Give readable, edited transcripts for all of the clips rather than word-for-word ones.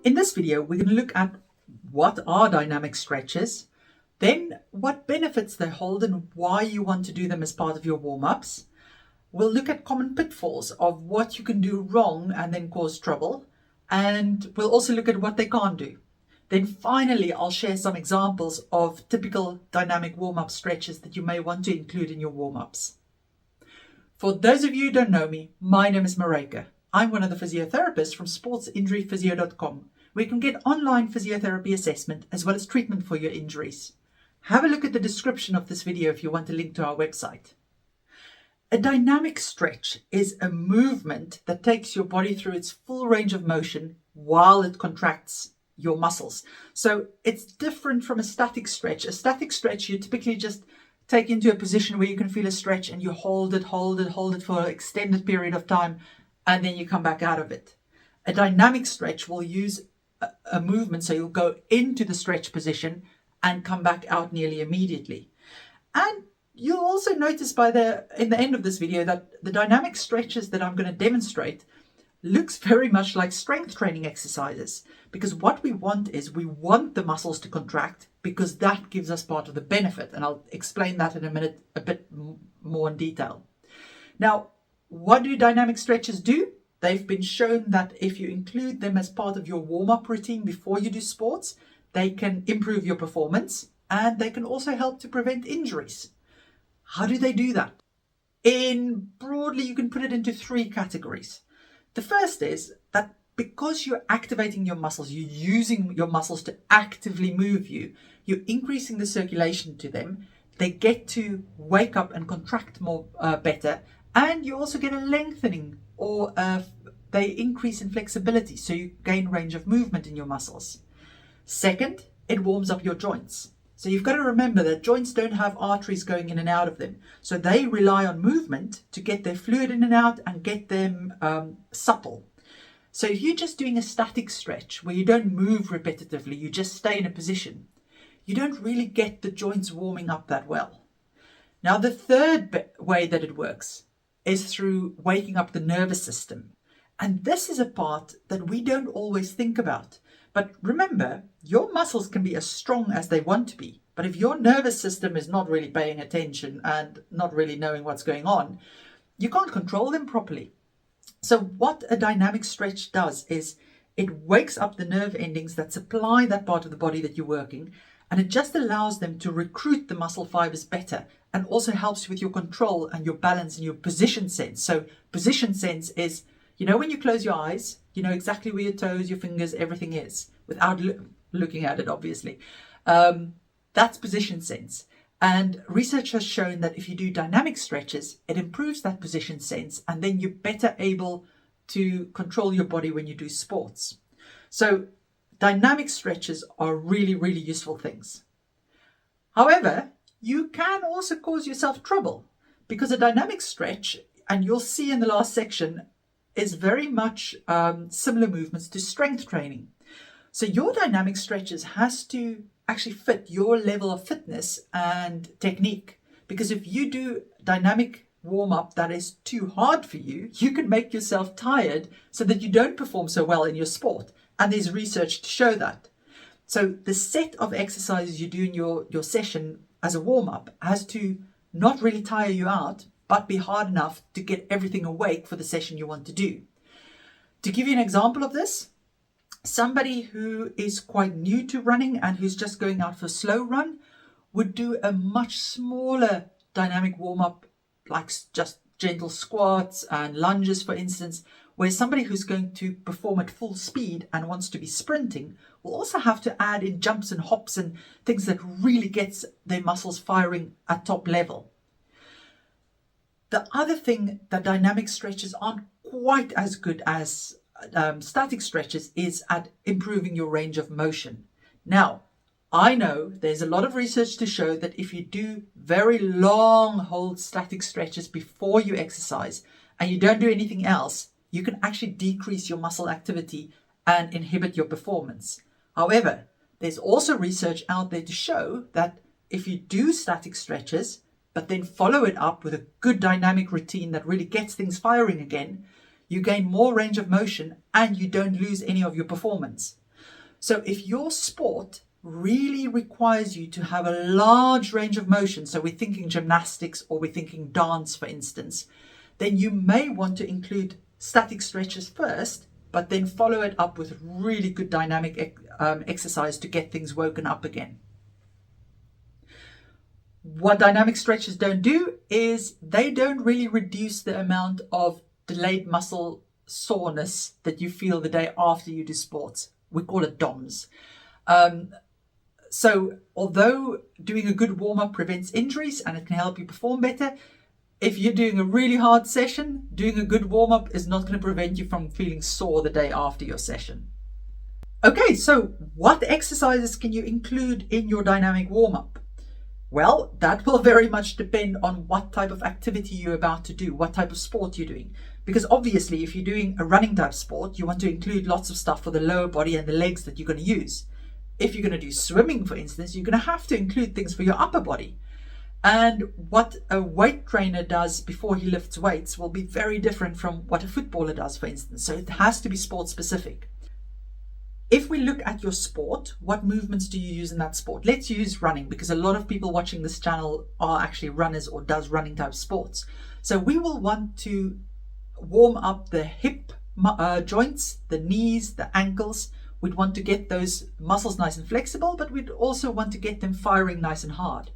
In this video, we're going to look at what are dynamic stretches, then what benefits they hold and why you want to do them as part of your warm-ups. We'll look at common pitfalls of what you can do wrong and then cause trouble. And we'll also look at what they can't do. Then finally, I'll share some examples of typical dynamic warm-up stretches that you may want to include in your warm-ups. For those of you who don't know me, my name is Maryke. I'm one of the physiotherapists from sportsinjuryphysio.com, where you can get online physiotherapy assessment as well as treatment for your injuries. Have a look at the description of this video if you want a link to our website. A dynamic stretch is a movement that takes your body through its full range of motion while it contracts your muscles. So it's different from a static stretch. A static stretch, you typically just take into a position where you can feel a stretch and you hold it for an extended period of time, and then you come back out of it. A dynamic stretch will use a movement, so you'll go into the stretch position and come back out nearly immediately. And you'll also notice in the end of this video that the dynamic stretches that I'm going to demonstrate looks very much like strength training exercises, because what we want is we want the muscles to contract because that gives us part of the benefit. And I'll explain that in a minute a bit more in detail. Now, what do dynamic stretches do? They've been shown that if you include them as part of your warm-up routine before you do sports, they can improve your performance and they can also help to prevent injuries. How do they do that? Broadly, you can put it into three categories. The first is that because you're activating your muscles, you're using your muscles to actively move you, you're increasing the circulation to them, they get to wake up and contract more better, and you also get a lengthening or they increase in flexibility, so you gain range of movement in your muscles. Second, it warms up your joints. So you've got to remember that joints don't have arteries going in and out of them. So they rely on movement to get their fluid in and out and get them supple. So if you're just doing a static stretch where you don't move repetitively, you just stay in a position, you don't really get the joints warming up that well. Now, the third way that it works is through waking up the nervous system. And this is a part that we don't always think about. But remember, your muscles can be as strong as they want to be. But if your nervous system is not really paying attention and not really knowing what's going on, you can't control them properly. So what a dynamic stretch does is it wakes up the nerve endings that supply that part of the body that you're working, and it just allows them to recruit the muscle fibers better, and also helps with your control and your balance and your position sense. So position sense is, when you close your eyes, you know exactly where your toes, your fingers, everything is, without looking at it, obviously. That's position sense. And research has shown that if you do dynamic stretches, it improves that position sense, and then you're better able to control your body when you do sports. So dynamic stretches are really, really useful things. However, you can also cause yourself trouble, because a dynamic stretch, and you'll see in the last section, is very much similar movements to strength training. So your dynamic stretches has to actually fit your level of fitness and technique. Because if you do dynamic warm-up that is too hard for you, you can make yourself tired so that you don't perform so well in your sport. And there's research to show that. So the set of exercises you do in your session as a warm-up has to not really tire you out, but be hard enough to get everything awake for the session you want to do. To give you an example of this, somebody who is quite new to running and who's just going out for a slow run would do a much smaller dynamic warm-up, like just gentle squats and lunges, for instance, where somebody who's going to perform at full speed and wants to be sprinting will also have to add in jumps and hops and things that really gets their muscles firing at top level. The other thing that dynamic stretches aren't quite as good as static stretches is at improving your range of motion. Now, I know there's a lot of research to show that if you do very long hold static stretches before you exercise and you don't do anything else, you can actually decrease your muscle activity and inhibit your performance. However, there's also research out there to show that if you do static stretches, but then follow it up with a good dynamic routine that really gets things firing again, you gain more range of motion and you don't lose any of your performance. So if your sport really requires you to have a large range of motion, so we're thinking gymnastics or we're thinking dance, for instance, then you may want to include static stretches first, but then follow it up with really good dynamic exercise to get things woken up again. What dynamic stretches don't do is they don't really reduce the amount of delayed muscle soreness that you feel the day after you do sports. We call it DOMS. So although doing a good warm-up prevents injuries and it can help you perform better, if you're doing a really hard session, doing a good warm-up is not going to prevent you from feeling sore the day after your session. Okay, so what exercises can you include in your dynamic warm-up? Well, that will very much depend on what type of activity you're about to do, what type of sport you're doing. Because obviously, if you're doing a running type sport, you want to include lots of stuff for the lower body and the legs that you're going to use. If you're going to do swimming, for instance, you're going to have to include things for your upper body. And what a weight trainer does before he lifts weights will be very different from what a footballer does, for instance. So it has to be sport specific. If we look at your sport, what movements do you use in that sport? Let's use running, because a lot of people watching this channel are actually runners or does running type sports. So we will want to warm up the hip joints, the knees, the ankles. We'd want to get those muscles nice and flexible, but we'd also want to get them firing nice and hard.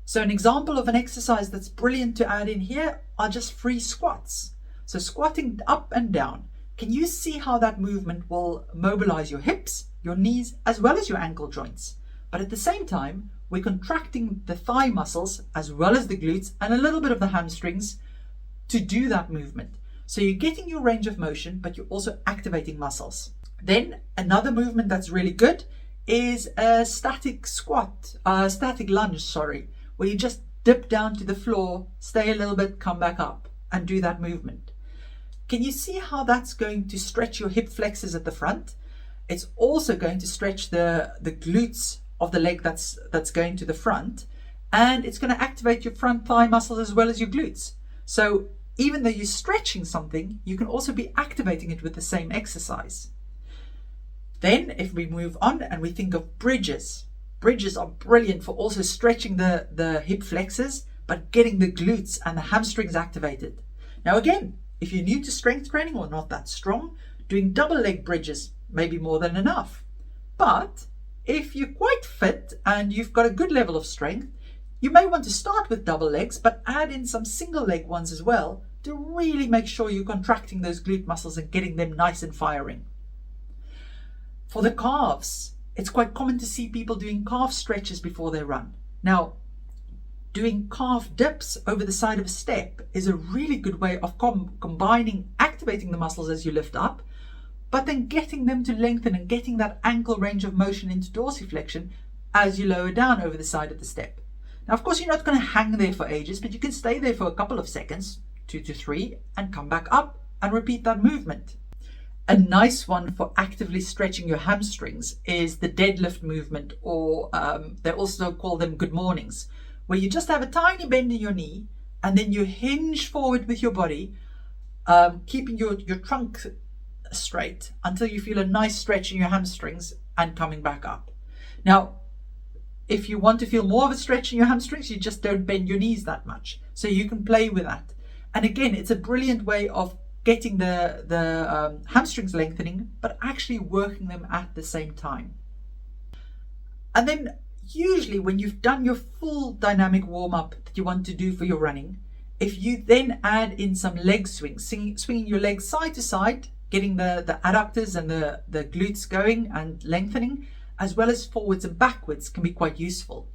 So an example of an exercise that's brilliant to add in here are just free squats. So squatting up and down. Can you see how that movement will mobilize your hips, your knees, as well as your ankle joints? But at the same time, we're contracting the thigh muscles as well as the glutes and a little bit of the hamstrings to do that movement. So you're getting your range of motion, but you're also activating muscles. Then another movement that's really good is a static lunge, where you just dip down to the floor, stay a little bit, come back up and do that movement. Can you see how that's going to stretch your hip flexors at the front? It's also going to stretch the glutes of the leg that's going to the front, and it's going to activate your front thigh muscles as well as your glutes. So even though you're stretching something, you can also be activating it with the same exercise. Then if we move on and we think of bridges, bridges are brilliant for also stretching the hip flexors, but getting the glutes and the hamstrings activated. Now again, if you're new to strength training or not that strong, doing double leg bridges may be more than enough. But if you're quite fit and you've got a good level of strength, you may want to start with double legs, but add in some single leg ones as well to really make sure you're contracting those glute muscles and getting them nice and firing. For the calves, it's quite common to see people doing calf stretches before they run. Now, doing calf dips over the side of a step is a really good way of combining activating the muscles as you lift up, but then getting them to lengthen and getting that ankle range of motion into dorsiflexion as you lower down over the side of the step. Now, of course, you're not going to hang there for ages, but you can stay there for a couple of seconds, 2 to 3, and come back up and repeat that movement. A nice one for actively stretching your hamstrings is the deadlift movement, or they also call them good mornings, where you just have a tiny bend in your knee and then you hinge forward with your body, keeping your trunk straight until you feel a nice stretch in your hamstrings and coming back up. Now, if you want to feel more of a stretch in your hamstrings, you just don't bend your knees that much. So you can play with that. And again, it's a brilliant way of getting the hamstrings lengthening, but actually working them at the same time. And then usually when you've done your full dynamic warm-up that you want to do for your running, if you then add in some leg swings, swinging your legs side to side, getting the adductors and the glutes going and lengthening, as well as forwards and backwards, can be quite useful.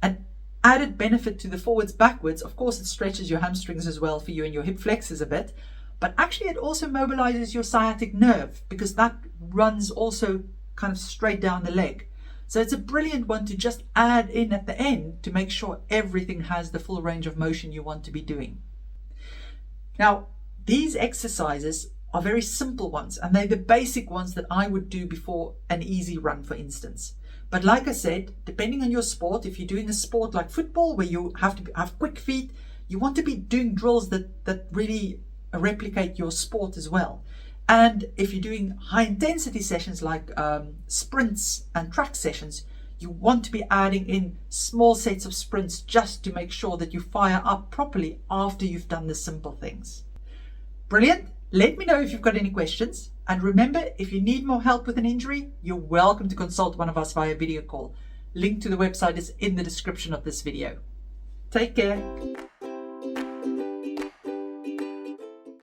An added benefit to the forwards backwards, of course, it stretches your hamstrings as well for you and your hip flexors a bit, but actually it also mobilizes your sciatic nerve, because that runs also kind of straight down the leg. So it's a brilliant one to just add in at the end to make sure everything has the full range of motion you want to be doing. Now, these exercises are very simple ones, and they're the basic ones that I would do before an easy run, for instance. But like I said, depending on your sport, if you're doing a sport like football where you have to have quick feet, you want to be doing drills that really replicate your sport as well. And if you're doing high intensity sessions like sprints and track sessions, you want to be adding in small sets of sprints just to make sure that you fire up properly after you've done the simple things. Brilliant. Let me know if you've got any questions. And remember, if you need more help with an injury, you're welcome to consult one of us via video call. Link to the website is in the description of this video. Take care.